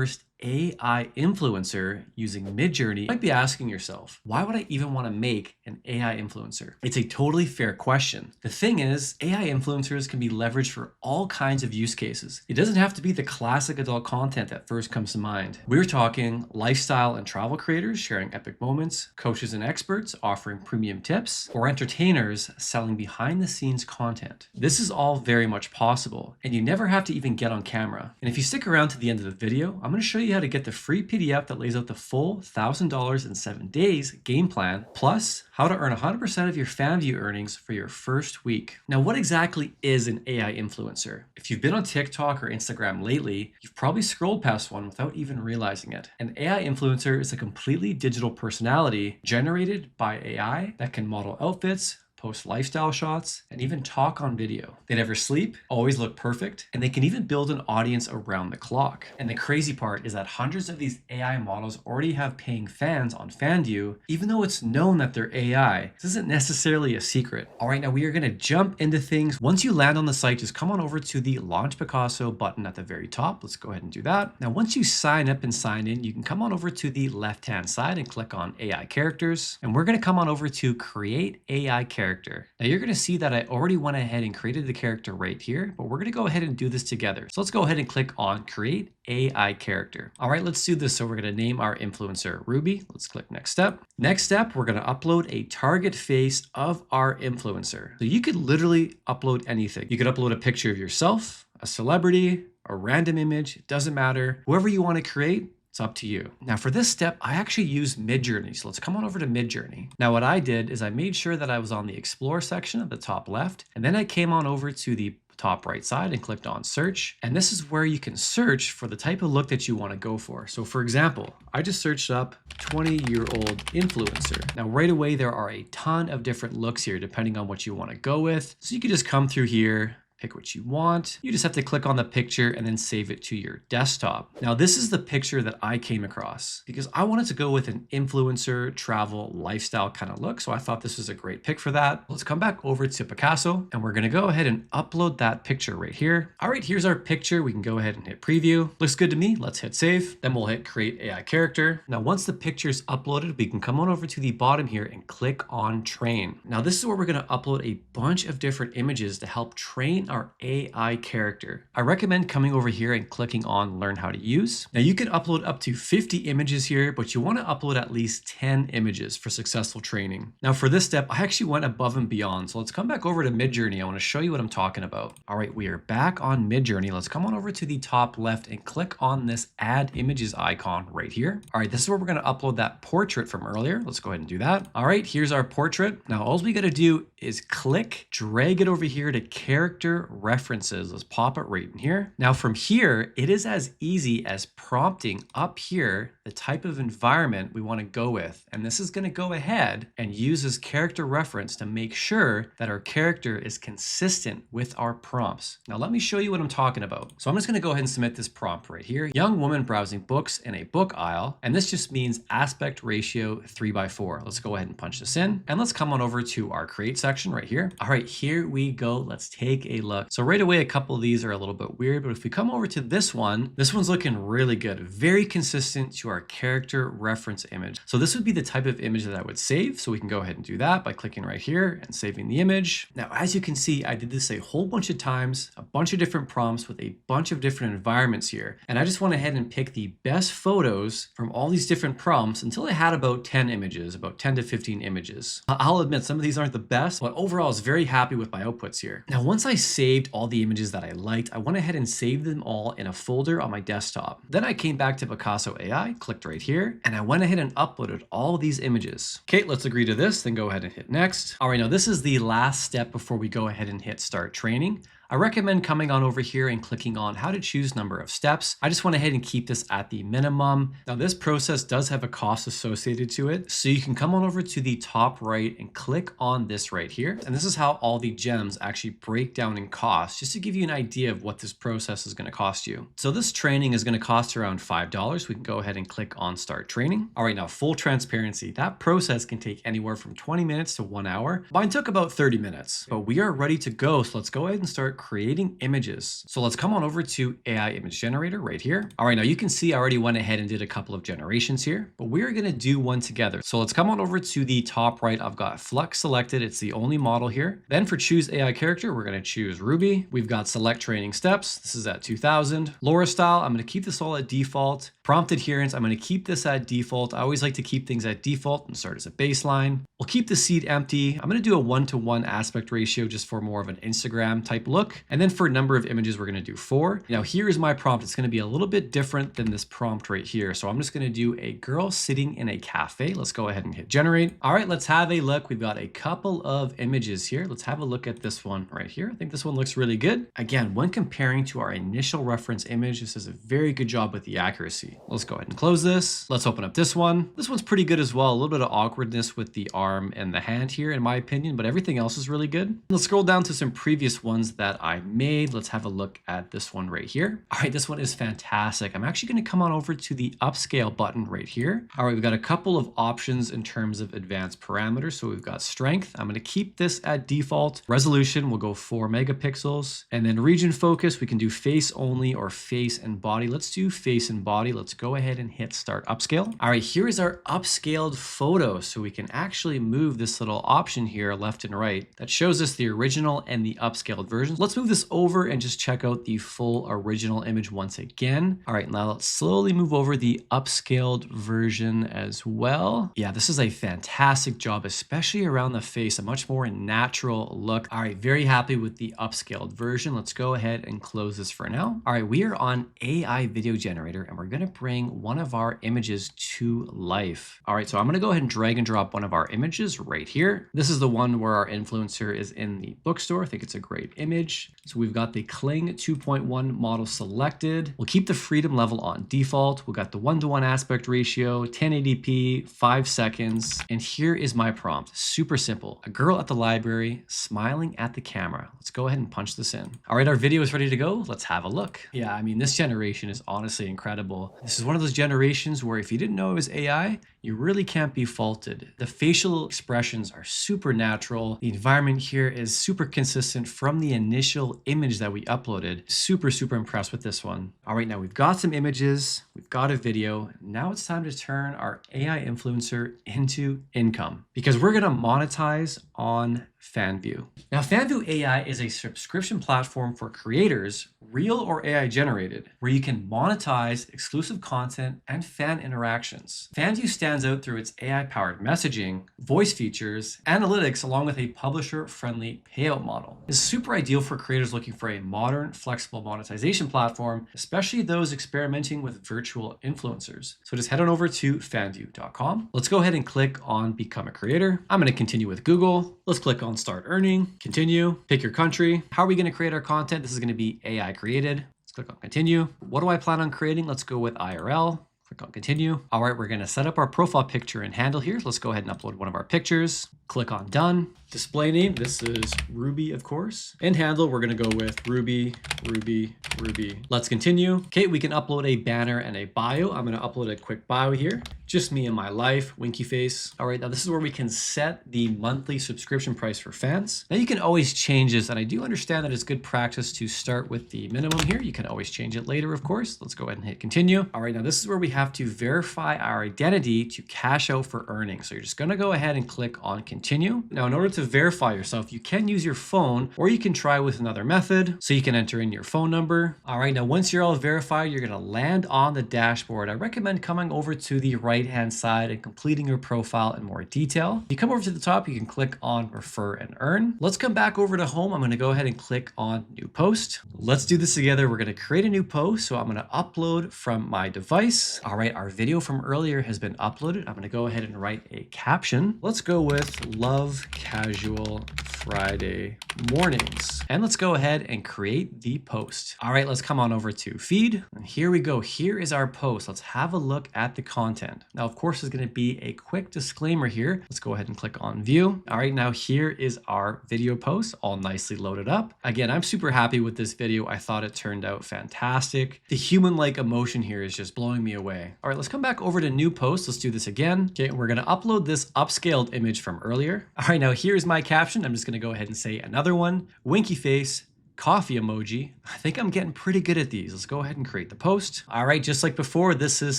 first AI influencer using Midjourney, you might be asking yourself, why would I even want to make an AI influencer? It's a totally fair question. The thing is, AI influencers can be leveraged for all kinds of use cases. It doesn't have to be the classic adult content that first comes to mind. We're talking lifestyle and travel creators sharing epic moments, coaches and experts offering premium tips, or entertainers selling behind the scenes content. This is all very much possible, and you never have to even get on camera. And if you stick around to the end of the video, I'm going to show you how to get the free PDF that lays out the full $1,000 in 7 days game plan, plus how to earn 100% of your FanView earnings for your first week. Now, what exactly is an AI influencer? If you've been on TikTok or Instagram lately, you've probably scrolled past one without even realizing it. An AI influencer is a completely digital personality generated by AI that can model outfits, post lifestyle shots, and even talk on video. They never sleep, always look perfect, and they can even build an audience around the clock. And the crazy part is that hundreds of these AI models already have paying fans on FanView, even though it's known that they're AI. This isn't necessarily a secret. All right, now we are gonna jump into things. Once you land on the site, just come on over to the Launch Picasso button at the very top. Let's go ahead and do that. Now, once you sign up and sign in, you can come on over to the left-hand side and click on AI characters. And we're gonna come on over to create AI character. Now you're going to see that I already went ahead and created the character right here, but we're going to go ahead and do this together. So let's go ahead and click on create AI character. All right, let's do this. So we're going to name our influencer Ruby. Let's click next step. Next step, we're going to upload a target face of our influencer. So you could literally upload anything. You could upload a picture of yourself, a celebrity, a random image. It doesn't matter. Whoever you want to create, it's up to you. Now for this step, I actually use Midjourney. So let's come on over to Midjourney. Now what I did is I made sure that I was on the explore section at the top left, and then I came on over to the top right side and clicked on search. And this is where you can search for the type of look that you want to go for. So for example, I just searched up 20-year-old influencer. Now right away, there are a ton of different looks here depending on what you want to go with. So you can just come through here, pick what you want. You just have to click on the picture and then save it to your desktop. Now, this is the picture that I came across because I wanted to go with an influencer, travel, lifestyle kind of look. So I thought this was a great pick for that. Let's come back over to Picasso and we're gonna go ahead and upload that picture right here. All right, here's our picture. We can go ahead and hit preview. Looks good to me. Let's hit save. Then we'll hit create AI character. Now, once the picture is uploaded, we can come on over to the bottom here and click on train. Now, this is where we're gonna upload a bunch of different images to help train our AI character. I recommend coming over here and clicking on learn how to use. Now you can upload up to 50 images here, but you want to upload at least 10 images for successful training. Now for this step, I actually went above and beyond. So let's come back over to Midjourney. I want to show you what I'm talking about. All right, we are back on Midjourney. Let's come on over to the top left and click on this add images icon right here. All right, this is where we're going to upload that portrait from earlier. Let's go ahead and do that. All right, here's our portrait. Now all we got to do is click, drag it over here to character references. Let's pop it right in here. Now from here, it is as easy as prompting up here the type of environment we want to go with. And this is going to go ahead and use as character reference to make sure that our character is consistent with our prompts. Now let me show you what I'm talking about. So I'm just going to go ahead and submit this prompt right here. Young woman browsing books in a book aisle. And this just means aspect ratio 3:4. Let's go ahead and punch this in. And let's come on over to our create section right here. All right, here we go. Let's take a look. So right away, a couple of these are a little bit weird, but if we come over to this one's looking really good. Very consistent to our character reference image. So this would be the type of image that I would save. So we can go ahead and do that by clicking right here and saving the image. Now, as you can see, I did this a whole bunch of times, a bunch of different prompts with a bunch of different environments here. And I just went ahead and picked the best photos from all these different prompts until I had about 10 images, about 10 to 15 images. I'll admit some of these aren't the best, but overall I was very happy with my outputs here. Now, once I saved all the images that I liked, I went ahead and saved them all in a folder on my desktop. Then I came back to Picasso AI, clicked right here, and I went ahead and uploaded all these images. Okay, let's agree to this, then go ahead and hit next. All right, now this is the last step before we go ahead and hit start training. I recommend coming on over here and clicking on how to choose number of steps. I just went ahead and keep this at the minimum. Now this process does have a cost associated to it. So you can come on over to the top right and click on this right here. And this is how all the gems actually break down in cost, just to give you an idea of what this process is going to cost you. So this training is going to cost around $5. We can go ahead and click on start training. All right, now full transparency. That process can take anywhere from 20 minutes to 1 hour. Mine took about 30 minutes, but we are ready to go. So let's go ahead and start creating images. So let's come on over to AI image generator right here. All right, now you can see I already went ahead and did a couple of generations here, but we're gonna do one together. So let's come on over to the top right. I've got Flux selected. It's the only model here. Then for choose AI character, we're gonna choose Ruby. We've got select training steps. This is at 2000. LoRa style, I'm gonna keep this all at default. Prompt adherence, I'm gonna keep this at default. I always like to keep things at default and start as a baseline. We'll keep the seed empty. I'm gonna do a 1:1 aspect ratio just for more of an Instagram type look. And then for number of images, we're gonna do 4. Now here is my prompt. It's gonna be a little bit different than this prompt right here. So I'm just gonna do a girl sitting in a cafe. Let's go ahead and hit generate. All right, let's have a look. We've got a couple of images here. Let's have a look at this one right here. I think this one looks really good. Again, when comparing to our initial reference image, this does a very good job with the accuracy. Let's go ahead and close this. Let's open up this one. This one's pretty good as well. A little bit of awkwardness with the arm and the hand here, in my opinion, but everything else is really good. Let's scroll down to some previous ones that I made. Let's have a look at this one right here. All right, this one is fantastic. I'm actually going to come on over to the upscale button right here. All right, we've got a couple of options in terms of advanced parameters. So we've got strength. I'm going to keep this at default. Resolution, we'll go 4 megapixels. And then region focus, we can do face only or face and body. Let's do face and body. Let's go ahead and hit start upscale. All right, here is our upscaled photo. So we can actually move this little option here left and right that shows us the original and the upscaled version. Let's move this over and just check out the full original image once again. All right, now let's slowly move over the upscaled version as well. Yeah, this is a fantastic job, especially around the face, a much more natural look. All right, very happy with the upscaled version. Let's go ahead and close this for now. All right, we are on AI video generator and we're gonna bring one of our images to life. All right, so I'm gonna go ahead and drag and drop one of our images right here. This is the one where our influencer is in the bookstore. I think it's a great image. So we've got the Kling 2.1 model selected. We'll keep the freedom level on default. We've got the 1:1 aspect ratio, 1080p, 5 seconds. And here is my prompt. Super simple. A girl at the library smiling at the camera. Let's go ahead and punch this in. All right, our video is ready to go. Let's have a look. Yeah, I mean, this generation is honestly incredible. This is one of those generations where if you didn't know it was AI, you really can't be faulted. The facial expressions are super natural. The environment here is super consistent from the initial image that we uploaded. Super, super impressed with this one. All right, now we've got some images, we've got a video. Now it's time to turn our AI influencer into income because we're gonna monetize on FanView. Now, FanView AI is a subscription platform for creators, real or AI generated, where you can monetize exclusive content and fan interactions. FanView stands out through its AI-powered messaging, voice features, analytics, along with a publisher-friendly payout model. It's super ideal for creators looking for a modern, flexible monetization platform, especially those experimenting with virtual influencers. So just head on over to fanview.com. Let's go ahead and click on Become a Creator. I'm going to continue with Google. Let's click on Start Earning, continue, pick your country. How are we going to create our content? This is going to be AI created. Let's click on continue. What do I plan on creating? Let's go with IRL. Click on continue. All right, we're going to set up our profile picture and handle here. Let's go ahead and upload one of our pictures. Click on done. Display name, this is Ruby, of course. And handle, we're going to go with Ruby, Ruby, Ruby. Let's continue. Okay, we can upload a banner and a bio. I'm going to upload a quick bio here. Just me and my life, winky face. All right, now this is where we can set the monthly subscription price for fans. Now you can always change this, and I do understand that it's good practice to start with the minimum here. You can always change it later, of course. Let's go ahead and hit continue. All right, now this is where we have to verify our identity to cash out for earnings. So you're just going to go ahead and click on continue. Now, in order to verify yourself, you can use your phone or you can try with another method. So you can enter in your phone number. All right, now once you're all verified, you're going to land on the dashboard. I recommend coming over to the right-hand side and completing your profile in more detail. You come over to the top, you can click on refer and earn. Let's come back over to home. I'm going to go ahead and click on new post. Let's do this together. We're going to create a new post. So I'm going to upload from my device. All right, our video from earlier has been uploaded. I'm going to go ahead and write a caption. Let's go with love casual Friday mornings. And let's go ahead and create the post. All right, let's come on over to feed. And here we go. Here is our post. Let's have a look at the content. Now, of course, there's going to be a quick disclaimer here. Let's go ahead and click on view. All right, now here is our video post all nicely loaded up. Again, I'm super happy with this video. I thought it turned out fantastic. The human-like emotion here is just blowing me away. All right, let's come back over to new post. Let's do this again. Okay, we're going to upload this upscaled image from earlier. All right, now here's my caption. I'm just going to go ahead and say another one. Winky face, coffee emoji. I think I'm getting pretty good at these. Let's go ahead and create the post. All right, just like before, this is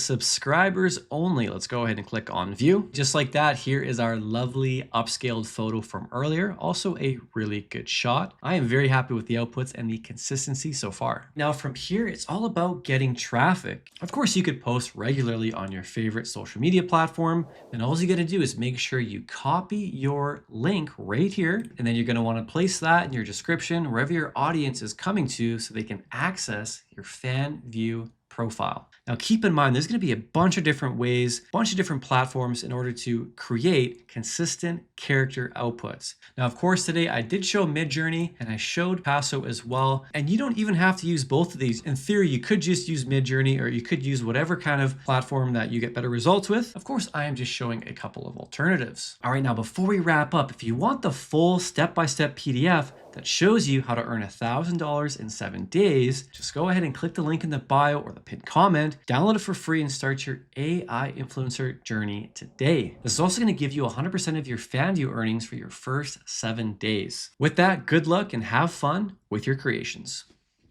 subscribers only. Let's go ahead and click on view. Just like that, here is our lovely upscaled photo from earlier. Also a really good shot. I am very happy with the outputs and the consistency so far. Now from here, it's all about getting traffic. Of course, you could post regularly on your favorite social media platform. And all you got to do is make sure you copy your link right here. And then you're going to want to place that in your description, wherever your audience is coming to, so they can access your fan view profile. Now keep in mind, there's going to be a bunch of different ways, a bunch of different platforms in order to create consistent character outputs. Now, of course, today I did show Midjourney and I showed Passo as well. And you don't even have to use both of these. In theory, you could just use Midjourney, or you could use whatever kind of platform that you get better results with. Of course, I am just showing a couple of alternatives. All right, now before we wrap up, if you want the full step-by-step PDF that shows you how to earn $1,000 in 7 days, just go ahead and click the link in the bio or the pinned comment, download it for free, and start your AI influencer journey today. This is also going to give you 100% of your fan view earnings for your first 7 days. With that, good luck and have fun with your creations.